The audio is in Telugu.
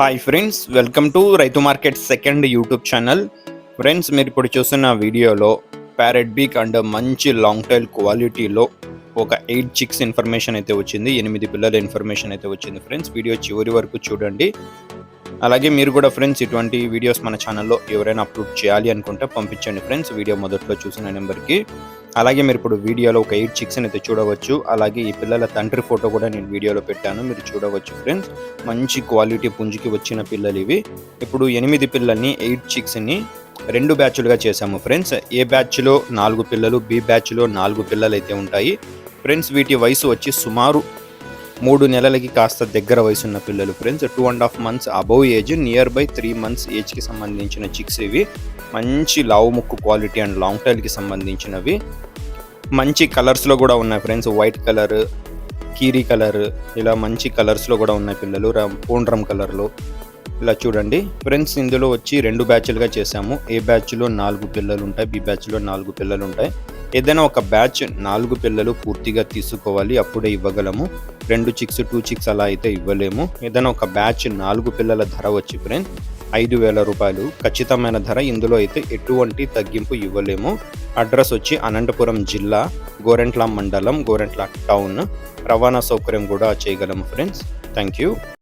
హాయ్ ఫ్రెండ్స్, వెల్కమ్ టు రైతు market second YouTube channel. Friends, మీరు ఇప్పుడు చూస్తున్న వీడియోలో ప్యారెట్ బీక్ అండ్ మంచి లాంగ్ టైల్ క్వాలిటీలో ఒక 8 చిక్స్ ఇన్ఫర్మేషన్ అయితే వచ్చింది. 8 పిల్లల ఇన్ఫర్మేషన్ అయితే వచ్చింది. ఫ్రెండ్స్, వీడియో చివరి వరకు చూడండి. అలాగే మీరు కూడా ఫ్రెండ్స్ ఇటువంటి వీడియోస్ మన ఛానల్లో ఎవరైనా అప్లోడ్ చేయాలి అనుకుంటే పంపించండి ఫ్రెండ్స్, వీడియో మొదట్లో చూసిన నెంబర్కి. అలాగే మీరు ఇప్పుడు వీడియోలో ఒక 8 చిక్స్ అయితే చూడవచ్చు. అలాగే ఈ పిల్లల తండ్రి ఫోటో కూడా నేను వీడియోలో పెట్టాను, మీరు చూడవచ్చు ఫ్రెండ్స్. మంచి క్వాలిటీ పుంజుకి వచ్చిన పిల్లలు ఇవి. ఇప్పుడు 8 పిల్లల్ని 8 చిక్స్ని 2 బ్యాచ్లుగా చేశాము ఫ్రెండ్స్. ఏ బ్యాచ్లో 4 పిల్లలు, బి బ్యాచ్లో 4 పిల్లలు అయితే ఉంటాయి ఫ్రెండ్స్. వీటి వయసు వచ్చి సుమారు 3 నెలలకి కాస్త దగ్గర వయసు ఉన్న పిల్లలు friends. 2.5 months above age, near by 3 months ఏజ్కి సంబంధించిన చిక్స్ ఇవి. మంచి లావు ముక్కు క్వాలిటీ అండ్ లాంగ్ టైల్కి సంబంధించినవి. మంచి కలర్స్లో కూడా ఉన్నాయి ఫ్రెండ్స్. వైట్ కలర్, కీరీ కలర్, ఇలా మంచి కలర్స్లో కూడా ఉన్నాయి పిల్లలు. పూండ్రం కలర్లో ఇలా చూడండి ఫ్రెండ్స్. ఇందులో వచ్చి 2 బ్యాచ్లుగా చేశాము. ఏ బ్యాచ్లో 4 పిల్లలు ఉంటాయి, బి బ్యాచ్లో 4 పిల్లలు ఉంటాయి. ఏదైనా ఒక బ్యాచ్ 4 పిల్లలు పూర్తిగా తీసుకోవాలి, అప్పుడే ఇవ్వగలము. 2 చిక్స్ 2 చిక్స్ అలా అయితే ఇవ్వలేము. ఏదైనా ఒక బ్యాచ్ 4 పిల్లల ధర వచ్చి ఫ్రెండ్స్ 5,000 రూపాయలు ఖచ్చితమైన ధర. ఇందులో అయితే ఎటువంటి తగ్గింపు ఇవ్వలేము. అడ్రస్ వచ్చి అనంతపురం జిల్లా, గోరెంట్ల మండలం, గోరెంట్ల టౌన్. రవాణా సౌకర్యం కూడా చేయగలము ఫ్రెండ్స్. Thank you.